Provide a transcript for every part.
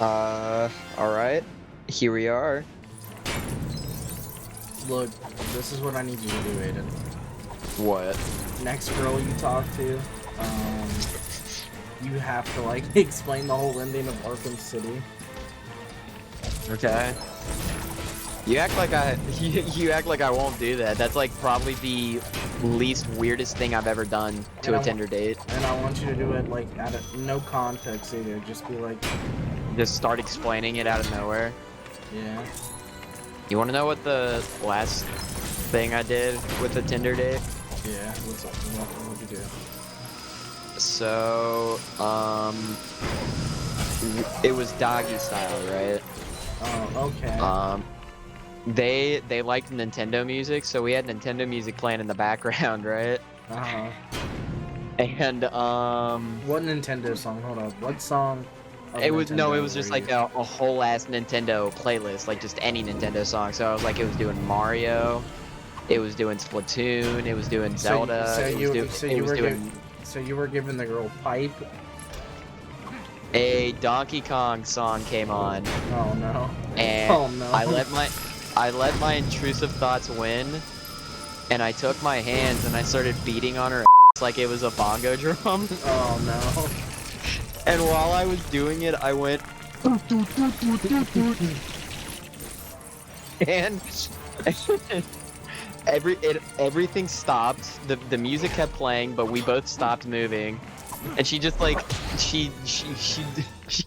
Alright. Here we are. Look, this is what I need you to do, Aiden. What? Next girl you talk to, you have to, like, explain the whole ending of Arkham City. Okay. You act like you act like I won't do that. That's like probably the least weirdest thing I've ever done to a Tinder date. And I want you to do it, like, out of no context either. Just be like... Just start explaining it out of nowhere. Yeah. You want to know what the last thing I did with a Tinder date? Yeah, what's up? What'd you do? So, it was doggy style, right? Oh, okay. They liked Nintendo music, so we had Nintendo music playing in the background, right? Uh-huh. And, What Nintendo song? Hold on. What song? It was just like a whole ass Nintendo playlist, like just any Nintendo song. So I was like, it was doing Mario, it was doing Splatoon, it was doing Zelda. So you were giving the girl pipe? A Donkey Kong song came on. Oh no. And oh no. I let my intrusive thoughts win, and I took my hands and I started beating on her ass like it was a bongo drum. Oh no. And while I was doing it, I went and everything stopped. The music kept playing, but we both stopped moving. And she just like she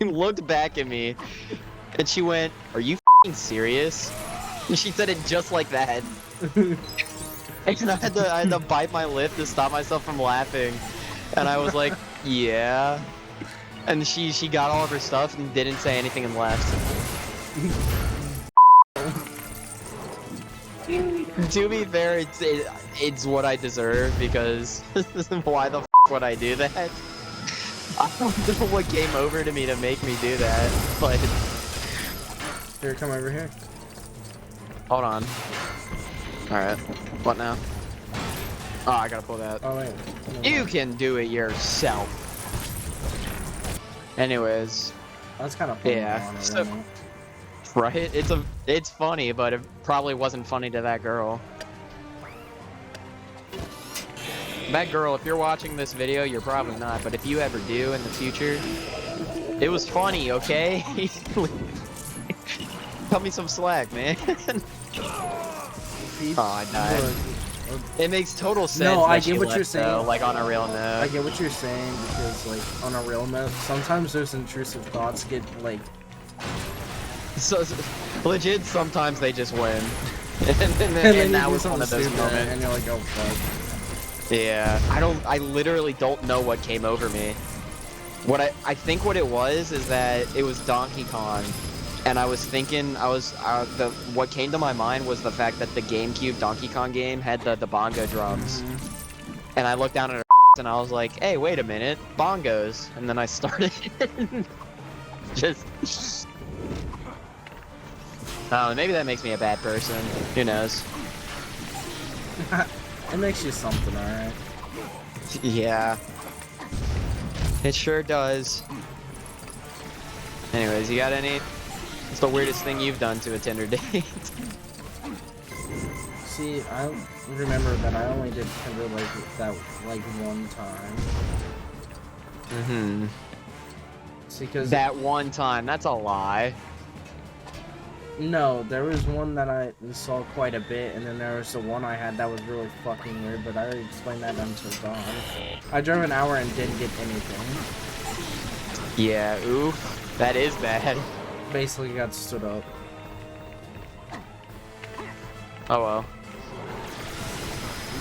looked back at me, and she went, "Are you f***ing serious?" And she said it just like that. And I had to bite my lip to stop myself from laughing. And I was like, "Yeah." And she got all of her stuff and didn't say anything and left. To be fair, it's what I deserve, because why the f would I do that? I don't know what came over to me to make me do that, but... Here, come over here. Hold on. Alright. What now? Oh, I gotta pull that. Oh, wait. You can do it yourself. Anyways. That's kind of funny. Yeah. So, right? It's funny, but it probably wasn't funny to that girl. That girl, if you're watching this video, you're probably not, but if you ever do in the future, it was funny, okay? Cut me some slack, man. Oh, I died. It makes total sense. No, I get what you're saying. Though, like on a real note. I get what you're saying, because like on a real note, sometimes those intrusive thoughts get like. So legit, sometimes they just win, and that was one of those moments. And you're like, oh fuck. Yeah, I literally don't know what came over me. What I think what it was is that it was Donkey Kong. And I was thinking, what came to my mind was the fact that the GameCube Donkey Kong game had the bongo drums. Mm-hmm. And I looked down at her and I was like, hey, wait a minute, bongos. And then I started just... Oh, maybe that makes me a bad person. Who knows? It makes you something, alright? Yeah. It sure does. Anyways, you got any... What's the weirdest thing you've done to a Tinder date? See, I remember that I only did Tinder like one time. Mm-hmm. See, cause that one time, that's a lie. No, there was one that I saw quite a bit, and then there was the one I had that was really fucking weird, but I already explained that until dawn. I drove an hour and didn't get anything. Yeah, oof. That is bad. Basically got stood up. Oh well.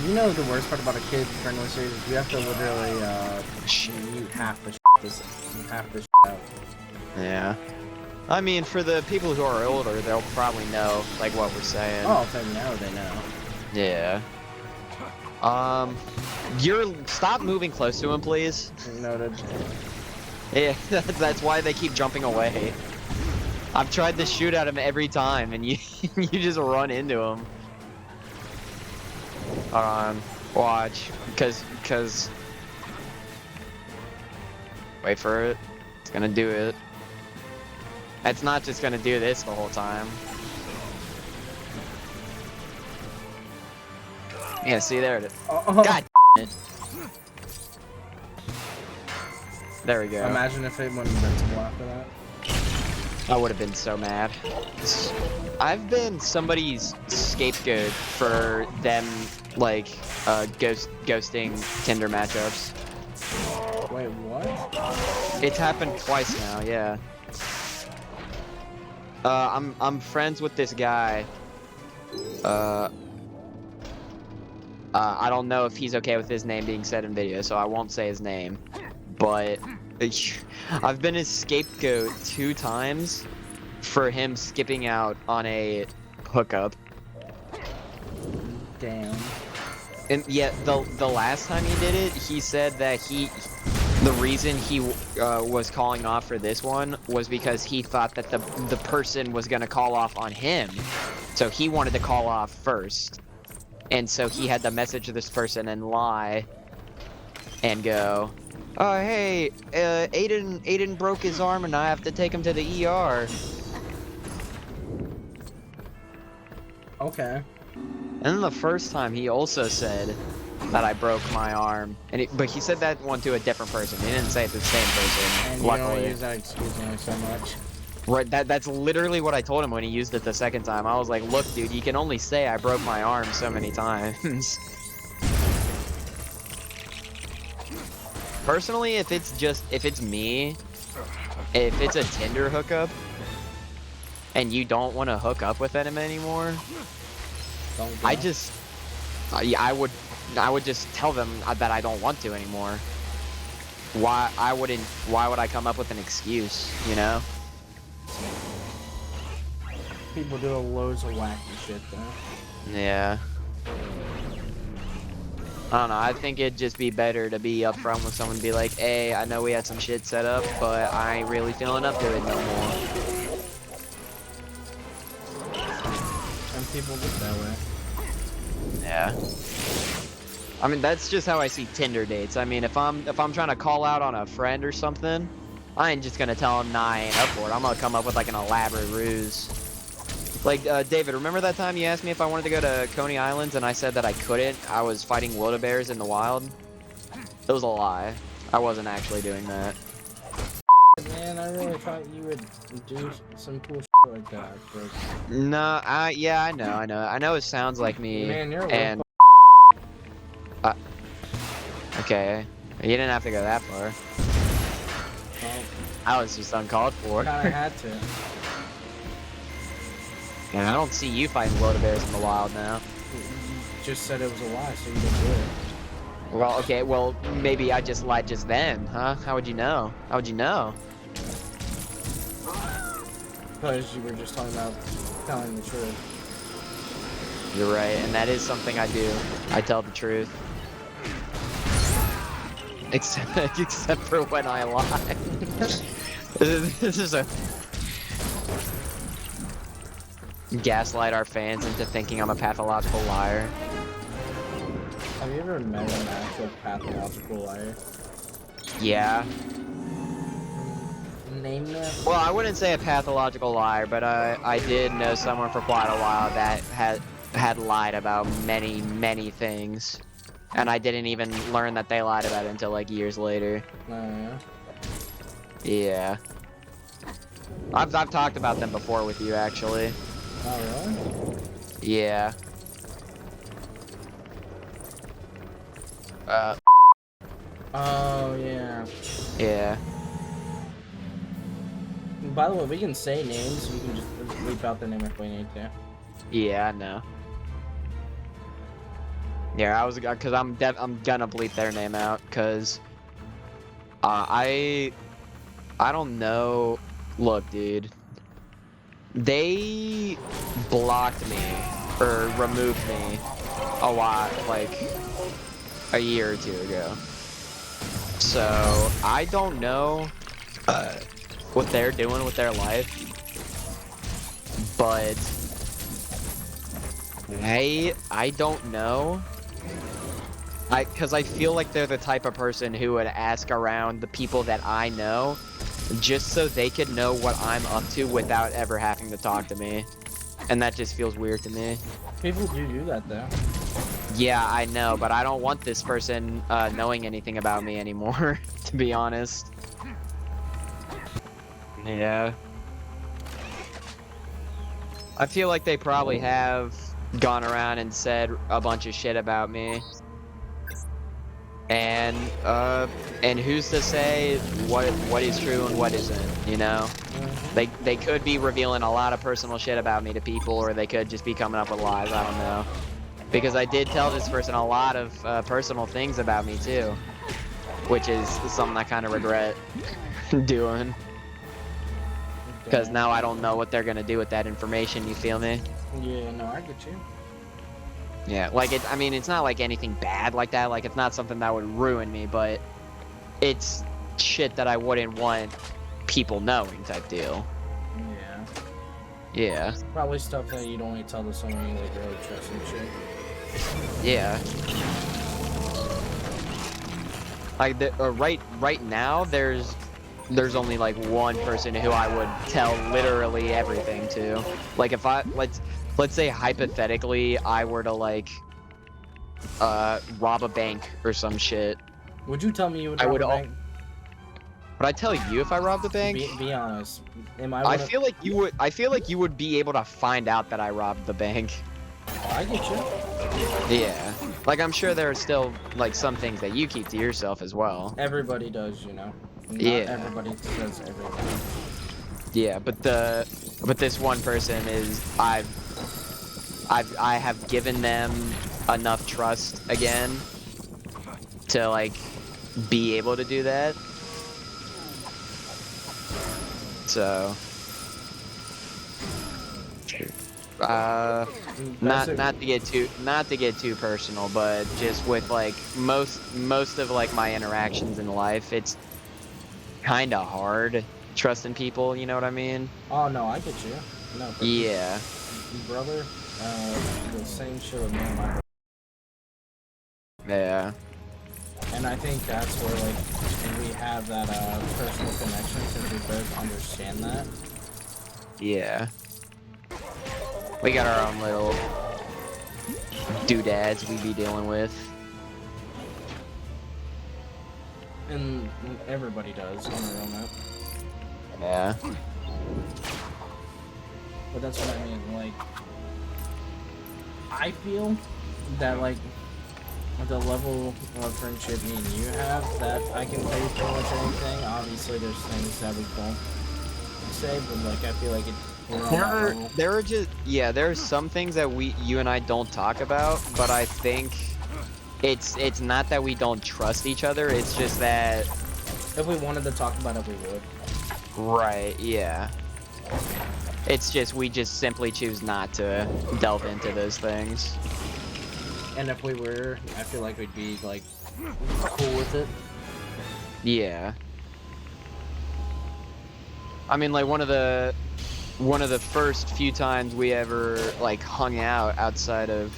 You know the worst part about a kid-friendly series is you have to literally mute half the shit out. Yeah. I mean, for the people who are older, they'll probably know like what we're saying. Oh, if they know, they know. Yeah. Stop moving close to him, please. Noted. Yeah, that's why they keep jumping away. I've tried to shoot at him every time, and you just run into him. Hold on, watch, because wait for it. It's gonna do it. It's not just gonna do this the whole time. Yeah, see, there it is. God damn it. There we go. Imagine if it went invincible after that. I would have been so mad. I've been somebody's scapegoat for them, like, ghosting Tinder matchups. Wait, what? It's happened twice now, yeah. I'm friends with this guy. I don't know if he's okay with his name being said in video, so I won't say his name. But I've been his scapegoat 2 times for him skipping out on a hookup. Damn. And yet the last time he did it, he said that the reason he was calling off for this one was because he thought that the person was gonna call off on him, so he wanted to call off first, and so he had to message this person and lie, and go, "Oh hey, Aiden broke his arm and I have to take him to the ER." Okay. And then the first time he also said that I broke my arm, but he said that one to a different person. He didn't say it to the same person. And luckily. you don't use that excuse only so much. Right, that's literally what I told him when he used it the second time. I was like, "Look, dude, you can only say I broke my arm so many times." Personally, if it's me, if it's a Tinder hookup, and you don't want to hook up with him anymore, Don't go. I would just tell them that I don't want to anymore. Why would I come up with an excuse, you know? People do loads of wacky shit though. Yeah. I don't know, I think it'd just be better to be upfront with someone and be like, "Hey, I know we had some shit set up, but I ain't really feeling up to it no more." And people get that way. Yeah. I mean, that's just how I see Tinder dates. I mean, if I'm trying to call out on a friend or something, I ain't just gonna tell him, "Nah, I ain't up for it." I'm gonna come up with like an elaborate ruse. Like, David, remember that time you asked me if I wanted to go to Coney Islands and I said that I couldn't? I was fighting wildebears in the wild? It was a lie. I wasn't actually doing that. Man, I really thought you would do some cool shit like that, but... No, yeah, I know it sounds like me. Man, you're a and okay, you didn't have to go that far. Well, I was just uncalled for. kinda had to. And I don't see you fighting wildebears in the wild now. You just said it was a lie, so you didn't do it. Well, okay, well, maybe I just lied just then, huh? How would you know? How would you know? Because you were just talking about telling the truth. You're right, and that is something I do. I tell the truth. Except for when I lie. This is a... gaslight our fans into thinking I'm a pathological liar. Have you ever met an actual pathological liar? Yeah. Name them? Well, I wouldn't say a pathological liar, but I did know someone for quite a while that had lied about many things. And I didn't even learn that they lied about it until like years later. Yeah. Yeah. I've talked about them before with you, actually. Oh, really? Yeah. Oh, yeah. Yeah. By the way, we can say names. We can just bleep out the name if we need to. Yeah, I know. Yeah, cause I'm gonna bleep their name out, cause I don't know. Look, dude, they blocked me or removed me a lot, like a year or two ago. So I don't know what they're doing with their life, but I don't know. Cause I feel like they're the type of person who would ask around the people that I know just so they could know what I'm up to without ever having to talk to me. And that just feels weird to me. People do that though. Yeah, I know, but I don't want this person knowing anything about me anymore, to be honest. Yeah. I feel like they probably have gone around and said a bunch of shit about me. And who's to say what is true and what isn't, you know? They could be revealing a lot of personal shit about me to people, or they could just be coming up with lies, I don't know. Because I did tell this person a lot of personal things about me too, which is something I kind of regret doing. Because now I don't know what they're gonna do with that information, you feel me? Yeah, no, I get you. Yeah, like I mean, it's not like anything bad like that, like it's not something that would ruin me, but it's shit that I wouldn't want people knowing type deal. Yeah. Yeah. Probably stuff that you'd only tell to someone you like really trust and shit. Yeah. Like right now, there's only like one person who I would tell literally everything to. Like if let's say hypothetically I were to like rob a bank or some shit. Would you tell me you would rob a bank? Would I tell you if I robbed a bank? Be honest. I feel like you would. I feel like you would be able to find out that I robbed the bank. Oh, I get you. Yeah. Like I'm sure there are still like some things that you keep to yourself as well. Everybody does, you know. Not everybody does everything. Yeah, but this one person is I have given them enough trust again to like be able to do that. So not to get too personal, but just with like most of like my interactions in life, it's kind of hard trusting people, you know what I mean? Oh no, I get you. No. Yeah. Brother, the same shit with me and my brother. Yeah. And I think that's where like we have that personal connection since we both understand that. Yeah. We got our own little doodads we be dealing with. And everybody does on their own note. Yeah. But that's what I mean, like I feel that like the level of friendship me and you have, that I can tell you pretty much anything. Obviously there's things that we don't say, but like I feel like there are some things that you and I don't talk about, but I think it's not that we don't trust each other, it's just that if we wanted to talk about it, we would. Right, yeah. It's just we just simply choose not to delve into those things. And if we were, I feel like we'd be like cool with it. Yeah. I mean, like one of the first few times we ever like hung out outside of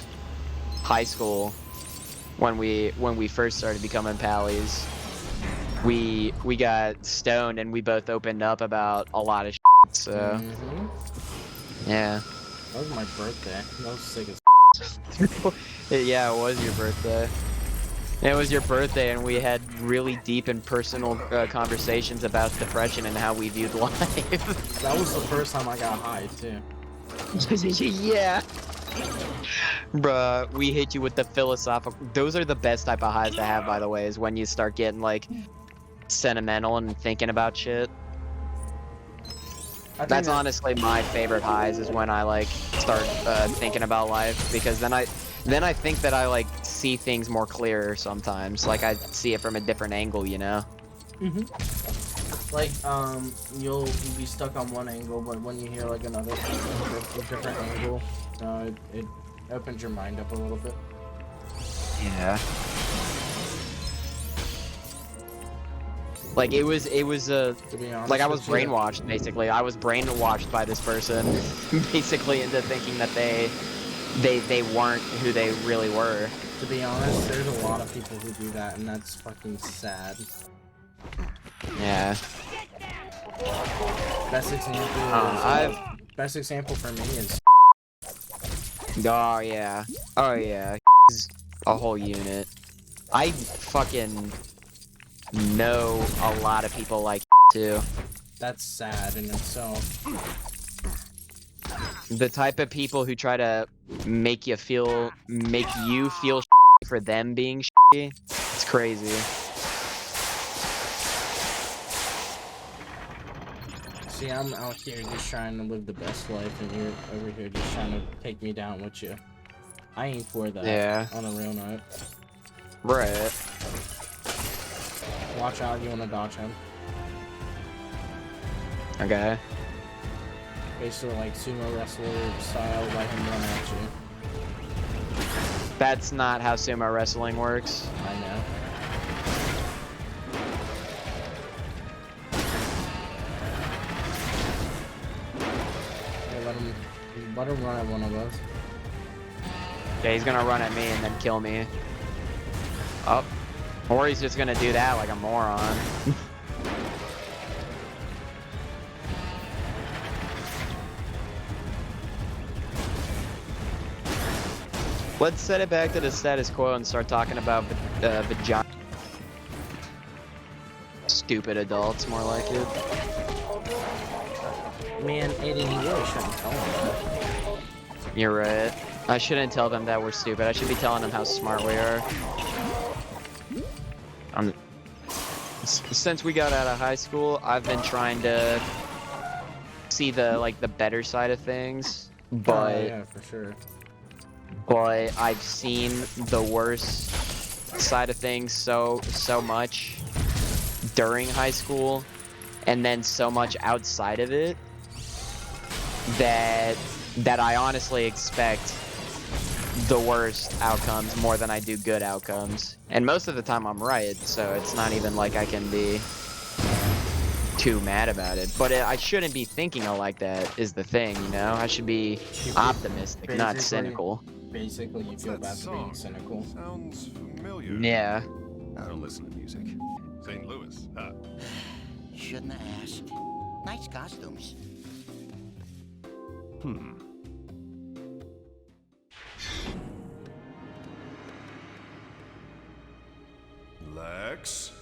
high school, when we first started becoming pallies, we got stoned and we both opened up about a lot of shit, so yeah. That was my birthday. That was sick as Yeah, it was your birthday. It was your birthday, and we had really deep and personal conversations about depression and how we viewed life. That was the first time I got high, too. Yeah. Bruh, we hit you with the philosophical... Those are the best type of highs to have, by the way, is when you start getting, like, sentimental and thinking about shit. That's honestly my favorite highs, is when I, like, start thinking about life, because then I think that I, like, see things more clearer sometimes. Like, I see it from a different angle, you know? Like, you'll be stuck on one angle, but when you hear, like, another different angle, it opens your mind up a little bit. Yeah. Like, it was to be honest, like, I was brainwashed, basically. I was brainwashed by this person, basically, into thinking that they weren't who they really were. To be honest, there's a lot of people who do that, and that's fucking sad. Yeah. Best example. Best example for me is. Oh yeah. Oh yeah. Is a whole unit. I fucking know a lot of people like too. That's sad in itself. The type of people who try to make you feel for them being shitty. It's crazy. See, I'm out here just trying to live the best life, and you're over here just trying to take me down with you. I ain't for that. Yeah. On a real note. Right. Watch out, you wanna dodge him. Okay. Basically like sumo wrestler style, let him run at you. That's not how sumo wrestling works. I know. Hey, let him run at one of us. Yeah, he's gonna run at me and then kill me. Up. Or he's just gonna do that like a moron. Let's set it back to the status quo and start talking about vagina. Stupid adults, more like it. Man, Aiden, you really shouldn't tell him that. You're right. I shouldn't tell them that we're stupid. I should be telling them how smart we are. Since we got out of high school, I've been trying to see the better side of things, but Oh, yeah, for sure. But I've seen the worst side of things so much during high school, and then so much outside of it that I honestly expect the worst outcomes more than I do good outcomes. And most of the time I'm right, so it's not even like I can be too mad about it. But I shouldn't be thinking like that is the thing, you know? I should be optimistic, not cynical. Basically, you feel bad for being cynical. Sounds familiar. Yeah. I don't listen to music. St. Louis, huh? Shouldn't have asked. Nice costumes. Lex.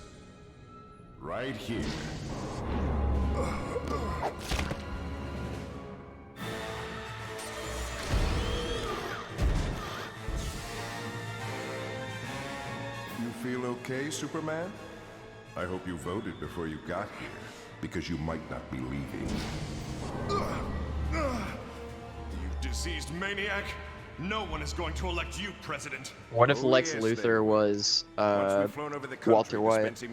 Right here. You feel okay, Superman? I hope you voted before you got here, because you might not be leaving. You diseased maniac! No one is going to elect you president. What if Oh, Lex yes, Luthor they will. was Once we've flown over the country Walter White? dispensing my